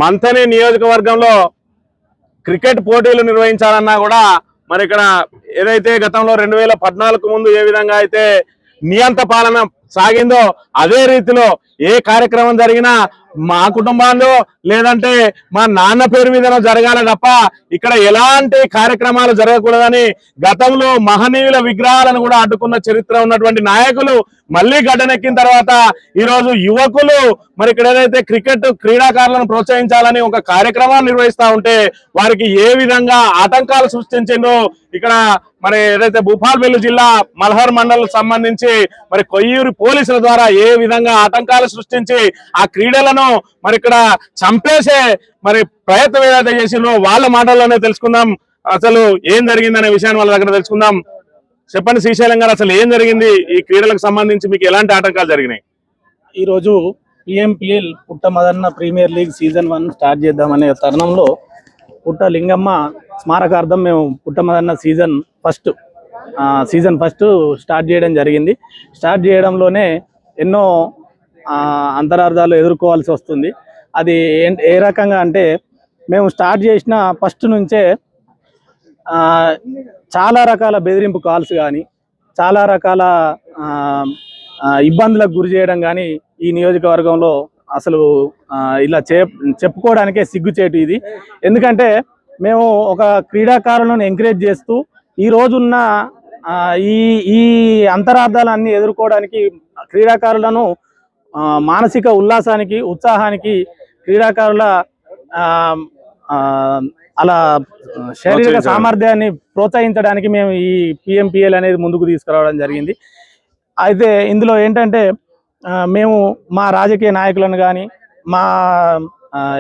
మంథని నియోజకవర్గంలో క్రికెట్ పోటీలు నిర్వహించాలన్నా కూడా మరి ఇక్కడ ఏదైతే గతంలో 2014 ముందు ఏ విధంగా అయితే నియంత పాలన సాగిందో అదే రీతిలో ఏ కార్యక్రమం జరిగినా మా కుటుంబాల్లో లేదంటే మా నాన్న పేరు మీద జరగాలి తప్ప ఇక్కడ ఎలాంటి కార్యక్రమాలు జరగకూడదని గతంలో మహనీయుల విగ్రహాలను కూడా అడ్డుకున్న చరిత్ర ఉన్నటువంటి నాయకులు మళ్ళీ గడ్డనెక్కిన తర్వాత ఈరోజు యువకులు మరి ఇక్కడ ఏదైతే క్రికెట్ క్రీడాకారులను ప్రోత్సహించాలని ఒక కార్యక్రమాన్ని నిర్వహిస్తూ ఉంటే వారికి ఏ విధంగా ఆటంకాలు సృష్టించిందో ఇక్కడ మరి ఏదైతే భూపాల్పల్లి జిల్లా మల్హర్ మండలం సంబంధించి మరి కొయ్యూరు పోలీసుల ద్వారా ఏ విధంగా ఆటంకాలు సృష్టించి ఆ క్రీడలను మరి ఇక్కడ చంపేసే మరి ప్రయత్నం ఏదైతే చేసిందో వాళ్ళ మాటల్లోనే తెలుసుకుందాం అసలు ఏం జరిగిందనే విషయాన్ని వాళ్ళ దగ్గర తెలుసుకుందాం. చెప్పండి శ్రీశైలం గారు, అసలు ఏం జరిగింది? ఈ క్రీడలకు సంబంధించి మీకు ఎలాంటి ఆటంకాలు జరిగినాయి? ఈరోజు PMPL Putta Madanna premier league season 1 start చేద్దామనే తరుణంలో పుట్ట లింగమ్మ స్మారకార్థం మేము పుట్ట మదన్న సీజన్ ఫస్ట్ స్టార్ట్ చేయడం జరిగింది. స్టార్ట్ చేయడంలోనే ఎన్నో అంతరార్థాలు ఎదుర్కోవాల్సి వస్తుంది. అది ఏ రకంగా అంటే మేము స్టార్ట్ చేసిన ఫస్ట్ నుంచే చాలా రకాల బెదిరింపు కాల్స్ కానీ చాలా రకాల ఇబ్బందులకు గురి చేయడం కానీ ఈ నియోజకవర్గంలో అసలు ఇలా చెప్పుకోవడానికే సిగ్గుచేటు ఇది. ఎందుకంటే మేము ఒక క్రీడాకారులను ఎంకరేజ్ చేస్తూ ఈ రోజున్న ఈ అంతరార్థాలన్నీ ఎదుర్కోవడానికి క్రీడాకారులను మానసిక ఉల్లాసానికి ఉత్సాహానికి క్రీడాకారుల అలా శారీరక సామర్థ్యాన్ని ప్రోత్సహించడానికి మేము ఈ పిఎంపిఎల్ అనేది ముందుకు తీసుకురావడం జరిగింది. అయితే ఇందులో ఏంటంటే మేము మా రాజకీయ నాయకులను కానీ మా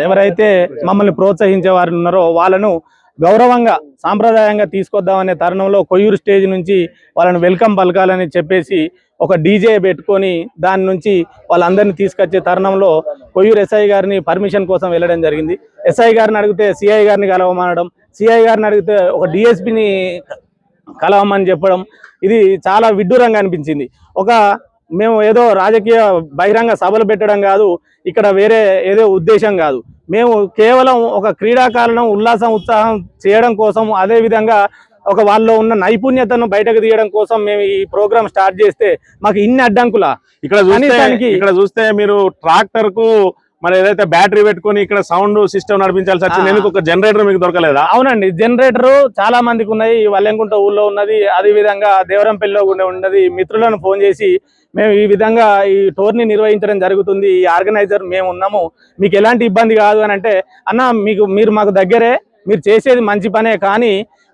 ఎవరైతే మమ్మల్ని ప్రోత్సహించే వారు ఉన్నారో వాళ్ళను గౌరవంగా సాంప్రదాయంగా తీసుకొద్దామనే తరుణంలో కొయ్యూరు స్టేజ్ నుంచి వాళ్ళని వెల్కమ్ పలకాలని చెప్పేసి ఒక డీజే పెట్టుకొని దాని నుంచి వాళ్ళందరినీ తీసుకొచ్చే తరుణంలో కొయ్యూరు ఎస్ఐ గారిని పర్మిషన్ కోసం వెళ్ళడం జరిగింది. ఎస్ఐ గారిని అడిగితే సిఐ గారిని కలవమనడం, సిఐ గారిని అడిగితే ఒక డిఎస్పిని కలవమని చెప్పడం, ఇది చాలా విడ్డూరంగా అనిపించింది. మేము ఏదో రాజకీయ బహిరంగ సభలు పెట్టడం కాదు, ఇక్కడ వేరే ఏదో ఉద్దేశం కాదు. మేము కేవలం ఒక క్రీడాకారులను ఉల్లాసం ఉత్సాహం చేయడం కోసం, అదేవిధంగా వాళ్ళలో ఉన్న నైపుణ్యతను బయటకు తీయడం కోసం మేము ఈ ప్రోగ్రామ్ స్టార్ట్ చేస్తే మాకు ఇన్ని అడ్డంకులా. ఇక్కడ చూస్తే మీరు ట్రాక్టర్ కు మరి ఏదైతే బ్యాటరీ పెట్టుకుని ఇక్కడ సౌండ్ సిస్టమ్ నడిపించాల్సి వచ్చింది, ఎందుకు ఒక జనరేటర్ మీకు దొరకలేదా? అవునండి, జనరేటర్ చాలా మందికి ఉన్నాయి. వల్లెంకుంట ఊళ్ళో ఉన్నది, అదే విధంగా దేవరంపల్లిలో కూడా ఉన్నది. మిత్రులను ఫోన్ చేసి మేము ఈ విధంగా ఈ టోర్నీ నిర్వహించడం జరుగుతుంది, ఈ ఆర్గనైజర్ మేము ఉన్నాము, మీకు ఎలాంటి ఇబ్బంది కాదు అని అంటే, అన్న మీరు మాకు దగ్గరే, మీరు చేసేది మంచి పనే, కానీ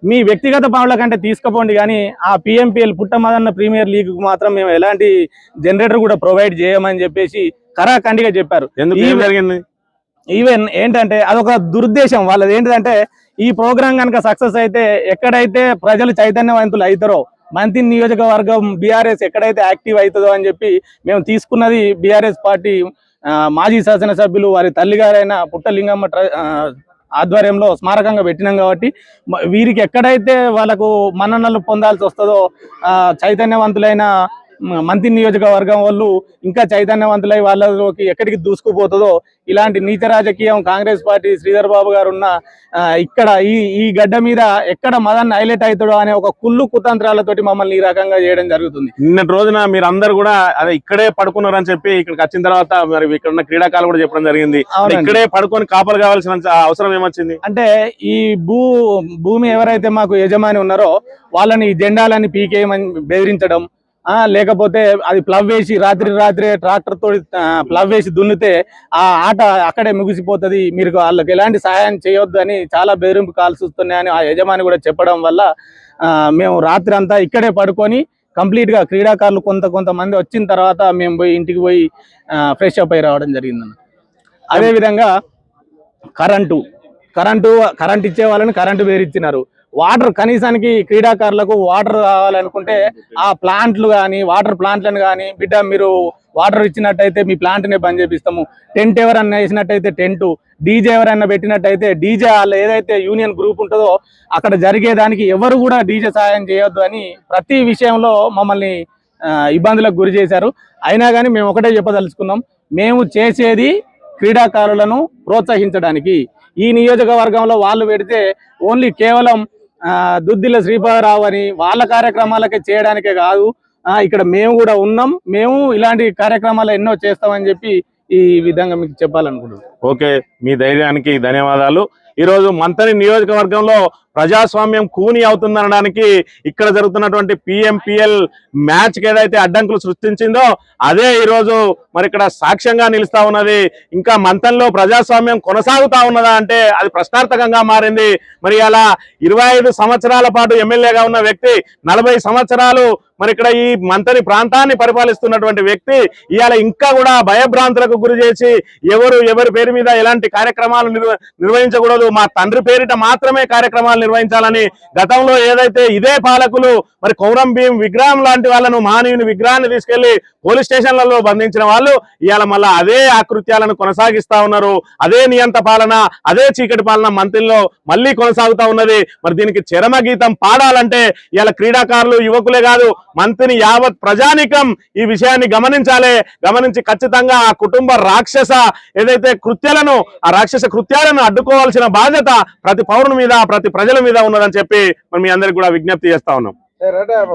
మీ వ్యక్తిగత పనుల కంటే తీసుకుపోండి, కానీ ఆ పిఎంపిఎల్ పుట్ట మదన్న ప్రీమియర్ లీగ్ మాత్రం మేము ఎలాంటి జనరేటర్ కూడా ప్రొవైడ్ చేయమని చెప్పేసి కరాఖండిగా చెప్పారు. ఈవెన్ ఏంటంటే అదొక దురుద్దేశం వాళ్ళది. ఏంటంటే ఈ ప్రోగ్రాం కనుక సక్సెస్ అయితే ఎక్కడైతే ప్రజలు చైతన్యవంతులు అవుతారో, మంత్రి నియోజకవర్గం బీఆర్ఎస్ ఎక్కడైతే యాక్టివ్ అవుతుందో అని చెప్పి మేము తీసుకున్నది. బీఆర్ఎస్ పార్టీ మాజీ శాసనసభ్యులు వారి తల్లిగారైన పుట్ట లింగమ్మ ఆధ్వర్యంలో స్మారకంగా పెట్టినాం కాబట్టి వీరికి ఎక్కడైతే వాళ్ళకు మన్ననలు పొందాల్సి వస్తుందో చైతన్యవంతులైన మంత్రి నియోజకవర్గం వాళ్ళు ఇంకా చైతన్యవంతులై వాళ్ళకి ఎక్కడికి దూసుకుపోతుందో, ఇలాంటి నీచ రాజకీయం కాంగ్రెస్ పార్టీ శ్రీధర్ బాబు గారు ఉన్న ఇక్కడ ఈ గడ్డ మీద ఎక్కడ మదన్ హైలైట్ అవుతాడో అనే ఒక కుళ్ళు కుతంత్రాలతోటి మమ్మల్ని ఈ రకంగా చేయడం జరుగుతుంది. నిన్నటి రోజున మీరు అందరు కూడా అదే ఇక్కడే పడుకున్నారని చెప్పి ఇక్కడికి వచ్చిన తర్వాత మరి ఇక్కడ ఉన్న క్రీడాకారులు కూడా చెప్పడం జరిగింది, ఇక్కడే పడుకొని కాపలు కావాల్సిన అవసరం ఏమొచ్చింది అంటే, ఈ భూమి ఎవరైతే మాకు యజమాని ఉన్నారో వాళ్ళని జెండాలని పీకేయమని బెదిరించడం, లేకపోతే అది ప్లవ్ వేసి రాత్రే ట్రాక్టర్ తోటి ప్లవ్ వేసి దున్నితే ఆ ఆట అక్కడే ముగిసిపోతుంది, మీరు వాళ్ళకి ఎలాంటి సహాయం చేయొద్దు అని చాలా బెదిరింపు కాల్స్ వస్తున్నాయని ఆ యజమాని కూడా చెప్పడం వల్ల మేము రాత్రి అంతా ఇక్కడే పడుకొని కంప్లీట్ గా క్రీడాకారులు కొంతమంది వచ్చిన తర్వాత మేము పోయి ఇంటికి పోయి ఫ్రెష్ అప్ అయి రావడం జరిగిందన్న. అదేవిధంగా కరెంటు ఇచ్చే వాళ్ళని కరెంటు వేరిచ్చినారు. వాటర్ కనీసానికి క్రీడాకారులకు వాటర్ కావాలనుకుంటే ఆ ప్లాంట్లు కానీ వాటర్ ప్లాంట్లను కానీ, బిడ్డ మీరు వాటర్ ఇచ్చినట్టయితే మీ ప్లాంట్నే బంద్ చేపిస్తాము, టెంట్ ఎవరన్నా వేసినట్టయితే టెంట్, డీజే ఎవరైనా పెట్టినట్టయితే డీజే వాళ్ళు ఏదైతే యూనియన్ గ్రూప్ ఉంటుందో అక్కడ జరిగేదానికి ఎవరు కూడా డీజే సహాయం చేయొద్దు అని ప్రతి విషయంలో మమ్మల్ని ఇబ్బందులకు గురి చేశారు. అయినా కానీ మేము ఒకటే చెప్పదలుచుకున్నాం, మేము చేసేది క్రీడాకారులను ప్రోత్సహించడానికి. ఈ నియోజకవర్గంలో వాళ్ళు పెడితే ఓన్లీ కేవలం దుద్దిల శ్రీపాదరావు అని వాళ్ళ కార్యక్రమాలకే చేయడానికే కాదు, ఇక్కడ మేము కూడా ఉన్నాం, మేము ఇలాంటి కార్యక్రమాలు ఎన్నో చేస్తామని చెప్పి ఈ విధంగా మీకు చెప్పాలనుకుంటున్నాం. ఓకే, మీ ధైర్యానికి ధన్యవాదాలు. ఈరోజు మంథని నియోజకవర్గంలో ప్రజాస్వామ్యం కూని అవుతుందనడానికి ఇక్కడ జరుగుతున్నటువంటి PMPL మ్యాచ్ కి ఏదైతే అడ్డంకులు సృష్టించిందో అదే ఈరోజు మరి ఇక్కడ సాక్ష్యంగా నిలుస్తా ఉన్నది. ఇంకా మంథన్లో ప్రజాస్వామ్యం కొనసాగుతా ఉన్నదా అంటే అది ప్రశ్నార్థకంగా మారింది. మరి అలా 25 సంవత్సరాల పాటు ఎమ్మెల్యేగా ఉన్న వ్యక్తి, 40 సంవత్సరాలు మరి ఇక్కడ ఈ మంథని ప్రాంతాన్ని పరిపాలిస్తున్నటువంటి వ్యక్తి ఇవాళ ఇంకా కూడా భయభ్రాంతులకు గురి చేసి ఎవరి పేరు మీద ఎలాంటి కార్యక్రమాలు నిర్వహించకూడదు, మా తండ్రి పేరిట మాత్రమే కార్యక్రమాలు నిర్వహించాలని గతంలో ఏదైతే ఇదే పాలకులు మరి కొమరం భీం విగ్రహం లాంటి వాళ్ళను, మహనీయుని విగ్రహాన్ని తీసుకెళ్లి పోలీస్ స్టేషన్లలో బంధించిన వాళ్ళు ఇవాళ మళ్ళా అదే ఆకృత్యాలను కొనసాగిస్తా ఉన్నారు. అదే నియంత పాలన, అదే చీకటి పాలన మంత్రిలో మళ్ళీ కొనసాగుతా ఉన్నది. మరి దీనికి చరమ గీతం పాడాలంటే ఇవాళ క్రీడాకారులు, యువకులే కాదు మంత్రిని యావత్ ప్రజానికం ఈ విషయాన్ని గమనించి ఖచ్చితంగా ఆ కుటుంబ రాక్షస ఏదైతే కృత్యాలను, ఆ రాక్షస కృత్యాలను అడ్డుకోవాల్సిన బాధ్యత ప్రతి పౌరుని మీద, ప్రతి ప్రజల మీద ఉన్నదని చెప్పి మరి మీ అందరికి కూడా విజ్ఞప్తి చేస్తా ఉన్నాం.